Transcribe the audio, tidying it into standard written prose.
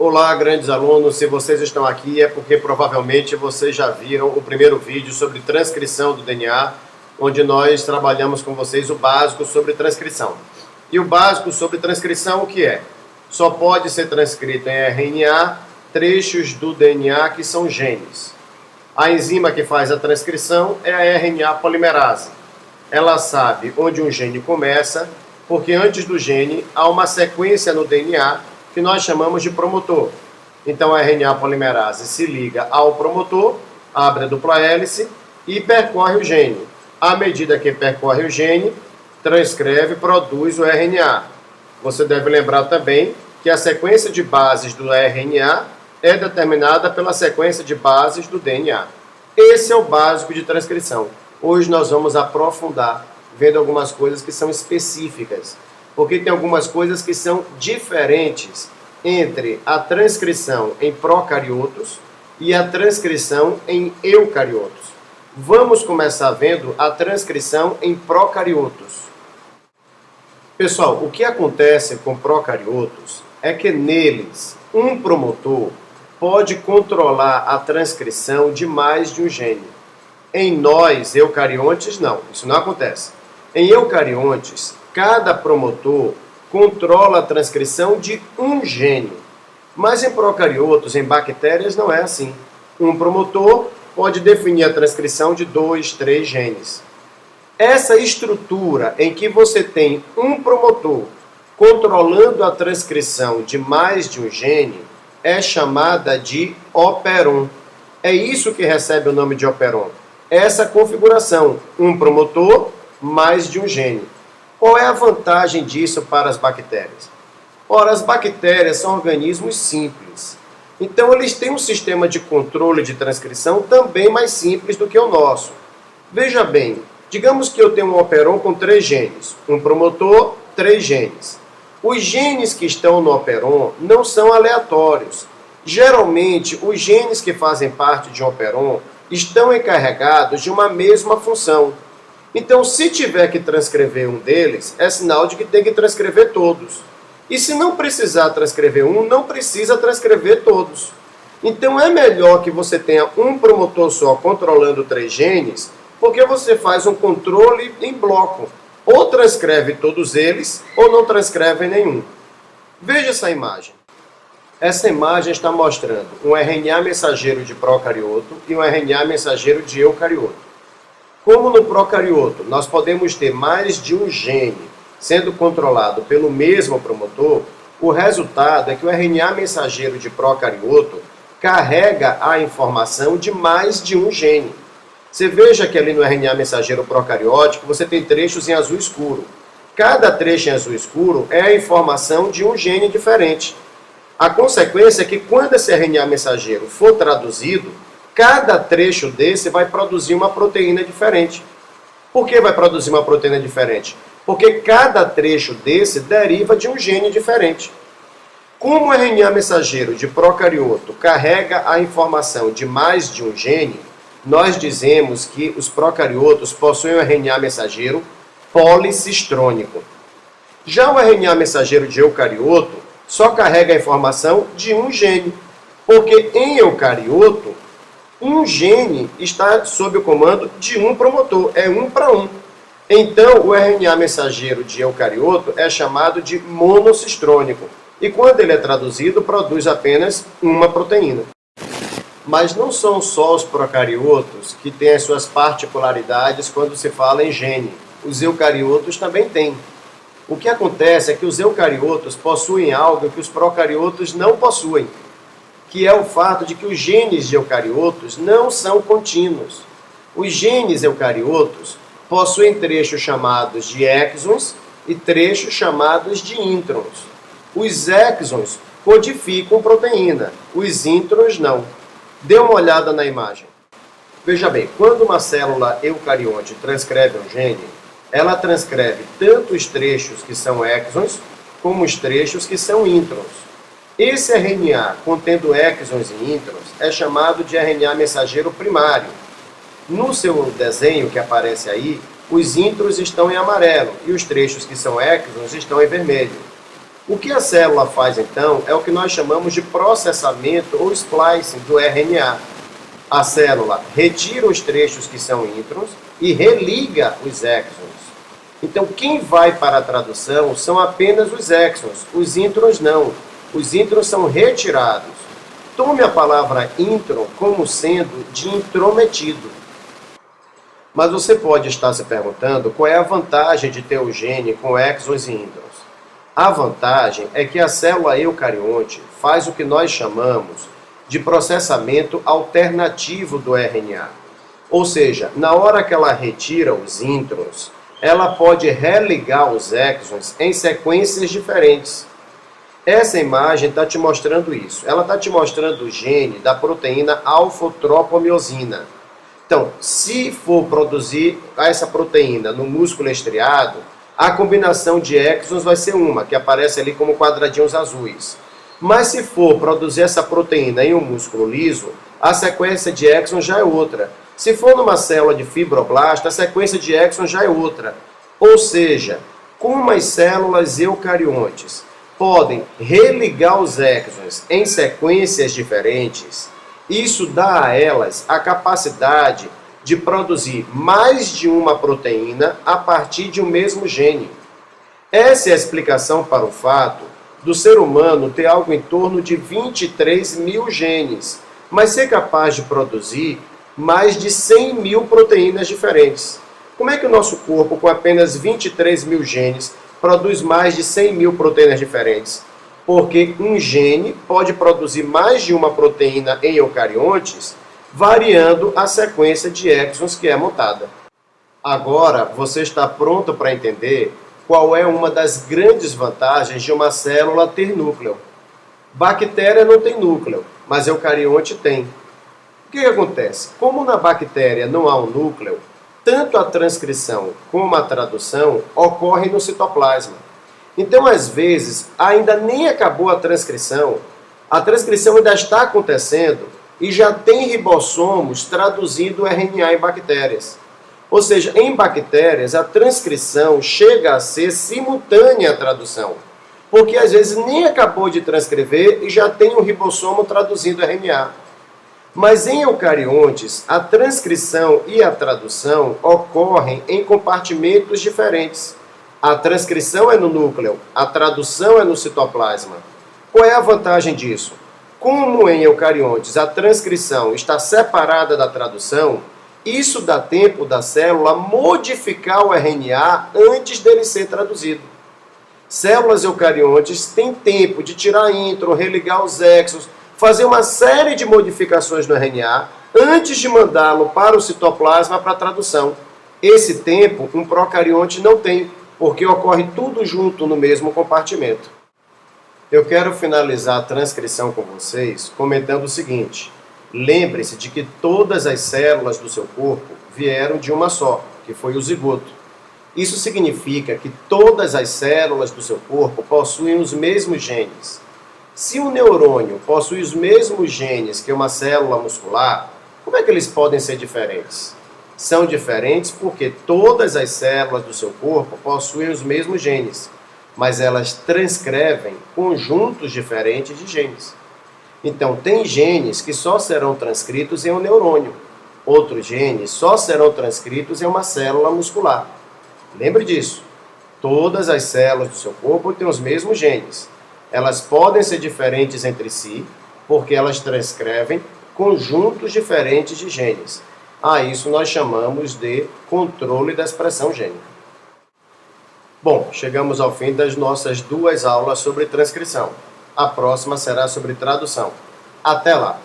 Olá, grandes alunos, se vocês estão aqui é porque provavelmente vocês já viram o primeiro vídeo sobre transcrição do DNA, onde nós trabalhamos com vocês o básico sobre transcrição. E o básico sobre transcrição o que é? Só pode ser transcrito em RNA trechos do DNA que são genes. A enzima que faz a transcrição é a RNA polimerase. Ela sabe onde um gene começa, porque antes do gene há uma sequência no DNA que nós chamamos de promotor. Então a RNA polimerase se liga ao promotor, abre a dupla hélice e percorre o gene. À medida que percorre o gene, transcreve e produz o RNA. Você deve lembrar também que a sequência de bases do RNA é determinada pela sequência de bases do DNA. Esse é o básico de transcrição. Hoje nós vamos aprofundar, vendo algumas coisas que são específicas, porque tem algumas coisas que são diferentes entre a transcrição em procariotos e a transcrição em eucariotos. Vamos começar vendo a transcrição em procariotos. Pessoal, o que acontece com procariotos é que neles um promotor pode controlar a transcrição de mais de um gene. Em nós, eucariontes, não, isso não acontece. Em eucariontes, cada promotor controla a transcrição de um gene. Mas em procariotos, em bactérias, não é assim. Um promotor pode definir a transcrição de 2, 3 genes. Essa estrutura em que você tem um promotor controlando a transcrição de mais de um gene é chamada de operon. É isso que recebe o nome de operon. Essa configuração, um promotor mais de um gene. Qual é a vantagem disso para as bactérias? Ora, as bactérias são organismos simples. Então, eles têm um sistema de controle de transcrição também mais simples do que o nosso. Veja bem, digamos que eu tenho um operon com 3 genes. Um promotor, 3 genes. Os genes que estão no operon não são aleatórios. Geralmente, os genes que fazem parte de um operon estão encarregados de uma mesma função. Então, se tiver que transcrever um deles, é sinal de que tem que transcrever todos. E se não precisar transcrever um, não precisa transcrever todos. Então, é melhor que você tenha um promotor só controlando 3 genes, porque você faz um controle em bloco. Ou transcreve todos eles, ou não transcreve nenhum. Veja essa imagem. Essa imagem está mostrando um RNA mensageiro de procarioto e um RNA mensageiro de eucarioto. Como no procarioto nós podemos ter mais de um gene sendo controlado pelo mesmo promotor, o resultado é que o RNA mensageiro de procarioto carrega a informação de mais de um gene. Você veja que ali no RNA mensageiro procariótico você tem trechos em azul escuro. Cada trecho em azul escuro é a informação de um gene diferente. A consequência é que quando esse RNA mensageiro for traduzido, cada trecho desse vai produzir uma proteína diferente. Por que vai produzir uma proteína diferente? Porque cada trecho desse deriva de um gene diferente. Como o RNA mensageiro de procarioto carrega a informação de mais de um gene, nós dizemos que os procariotos possuem um RNA mensageiro policistrônico. Já o RNA mensageiro de eucarioto só carrega a informação de um gene, porque em eucarioto, um gene está sob o comando de um promotor, é 1 para 1. Então, o RNA mensageiro de eucarioto é chamado de monocistrônico, e quando ele é traduzido, produz apenas uma proteína. Mas não são só os procariotos que têm as suas particularidades quando se fala em gene. Os eucariotos também têm. O que acontece é que os eucariotos possuem algo que os procariotos não possuem, que é o fato de que os genes de eucariotos não são contínuos. Os genes eucariotos possuem trechos chamados de exons e trechos chamados de introns. Os exons codificam proteína, os introns não. Dê uma olhada na imagem. Veja bem, quando uma célula eucarionte transcreve um gene, ela transcreve tanto os trechos que são exons, como os trechos que são introns. Esse RNA contendo exons e introns é chamado de RNA mensageiro primário. No seu desenho que aparece aí, os introns estão em amarelo e os trechos que são exons estão em vermelho. O que a célula faz, então, é o que nós chamamos de processamento ou splicing do RNA. A célula retira os trechos que são introns e religa os exons. Então, quem vai para a tradução são apenas os exons, os introns não. Os introns são retirados. Tome a palavra intron como sendo de intrometido. Mas você pode estar se perguntando qual é a vantagem de ter o gene com exons e introns. A vantagem é que a célula eucarionte faz o que nós chamamos de processamento alternativo do RNA. Ou seja, na hora que ela retira os introns, ela pode religar os exons em sequências diferentes. Essa imagem está te mostrando isso. Ela está te mostrando o gene da proteína alfa-tropomiosina. Então, se for produzir essa proteína no músculo estriado, a combinação de exons vai ser uma, que aparece ali como quadradinhos azuis. Mas se for produzir essa proteína em um músculo liso, a sequência de exons já é outra. Se for numa célula de fibroblasta, a sequência de exons já é outra. Ou seja, como as células eucariontes podem religar os exons em sequências diferentes, isso dá a elas a capacidade de produzir mais de uma proteína a partir de um mesmo gene. Essa é a explicação para o fato do ser humano ter algo em torno de 23 mil genes, mas ser capaz de produzir mais de 100 mil proteínas diferentes. Como é que o nosso corpo, com apenas 23 mil genes, produz mais de 100 mil proteínas diferentes? Porque um gene pode produzir mais de uma proteína em eucariontes, variando a sequência de exons que é montada. Agora, você está pronto para entender qual é uma das grandes vantagens de uma célula ter núcleo. Bactéria não tem núcleo, mas eucarionte tem. O que acontece? Como na bactéria não há um núcleo, tanto a transcrição como a tradução ocorrem no citoplasma. Então, às vezes, ainda nem acabou a transcrição ainda está acontecendo e já tem ribossomos traduzindo o RNA em bactérias. Ou seja, em bactérias, a transcrição chega a ser simultânea à tradução, porque às vezes nem acabou de transcrever e já tem um ribossomo traduzindo RNA. Mas em eucariontes, a transcrição e a tradução ocorrem em compartimentos diferentes. A transcrição é no núcleo, a tradução é no citoplasma. Qual é a vantagem disso? Como em eucariontes a transcrição está separada da tradução, isso dá tempo da célula modificar o RNA antes dele ser traduzido. Células eucariontes têm tempo de tirar intron, religar os exons, fazer uma série de modificações no RNA antes de mandá-lo para o citoplasma para tradução. Esse tempo um procarionte não tem, porque ocorre tudo junto no mesmo compartimento. Eu quero finalizar a transcrição com vocês comentando o seguinte: lembre-se de que todas as células do seu corpo vieram de uma só, que foi o zigoto. Isso significa que todas as células do seu corpo possuem os mesmos genes. Se um neurônio possui os mesmos genes que uma célula muscular, como é que eles podem ser diferentes? São diferentes porque todas as células do seu corpo possuem os mesmos genes, mas elas transcrevem conjuntos diferentes de genes. Então, tem genes que só serão transcritos em um neurônio, outros genes só serão transcritos em uma célula muscular. Lembre disso, todas as células do seu corpo têm os mesmos genes. Elas podem ser diferentes entre si, porque elas transcrevem conjuntos diferentes de genes. A isso nós chamamos de controle da expressão gênica. Bom, chegamos ao fim das nossas 2 aulas sobre transcrição. A próxima será sobre tradução. Até lá!